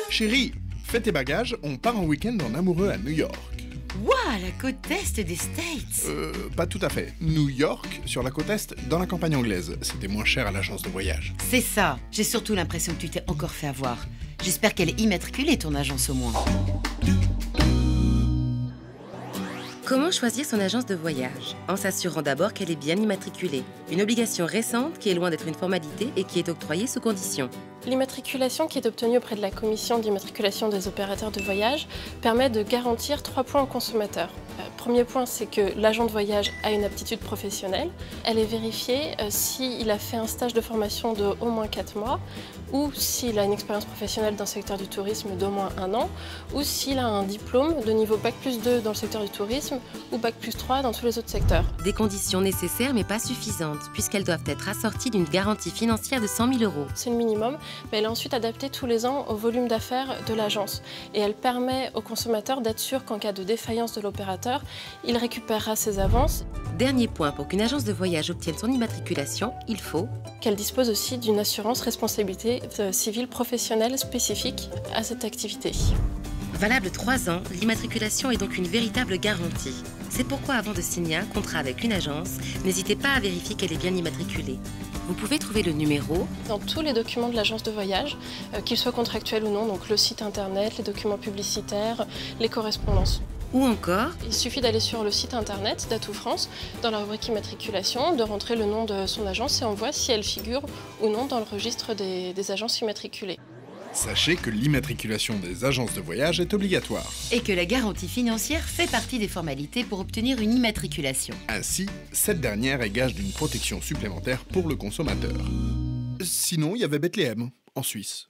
Chérie, fais tes bagages, on part en week-end en amoureux à New York. Waouh, la côte est des States. Pas tout à fait. New York, sur la côte est, dans la campagne anglaise. C'était moins cher à l'agence de voyage. C'est ça. J'ai surtout l'impression que tu t'es encore fait avoir. J'espère qu'elle est immatriculée, ton agence au moins. Comment choisir son agence de voyage? En s'assurant d'abord qu'elle est bien immatriculée. Une obligation récente qui est loin d'être une formalité et qui est octroyée sous condition. L'immatriculation qui est obtenue auprès de la Commission d'immatriculation des opérateurs de voyage permet de garantir 3 points aux consommateurs. Premier point, c'est que l'agent de voyage a une aptitude professionnelle. Elle est vérifiée s'il a fait un stage de formation de au moins 4 mois, ou s'il a une expérience professionnelle dans le secteur du tourisme d'au moins 1 an, ou s'il a un diplôme de niveau Bac+2 dans le secteur du tourisme ou Bac+3 dans tous les autres secteurs. Des conditions nécessaires mais pas suffisantes, puisqu'elles doivent être assorties d'une garantie financière de 100 000 €. C'est le minimum, mais elle est ensuite adaptée tous les ans au volume d'affaires de l'agence. Et elle permet au consommateur d'être sûr qu'en cas de défaillance de l'opérateur, il récupérera ses avances. Dernier point, pour qu'une agence de voyage obtienne son immatriculation, il faut qu'elle dispose aussi d'une assurance responsabilité civile professionnelle spécifique à cette activité. Valable 3 ans, l'immatriculation est donc une véritable garantie. C'est pourquoi avant de signer un contrat avec une agence, n'hésitez pas à vérifier qu'elle est bien immatriculée. Vous pouvez trouver le numéro dans tous les documents de l'agence de voyage, qu'ils soient contractuels ou non, donc le site internet, les documents publicitaires, les correspondances. Ou encore, il suffit d'aller sur le site internet d'Atout France, dans la rubrique immatriculation, de rentrer le nom de son agence et on voit si elle figure ou non dans le registre des agences immatriculées. Sachez que l'immatriculation des agences de voyage est obligatoire. Et que la garantie financière fait partie des formalités pour obtenir une immatriculation. Ainsi, cette dernière est gage d'une protection supplémentaire pour le consommateur. Sinon, il y avait Bethléem, en Suisse.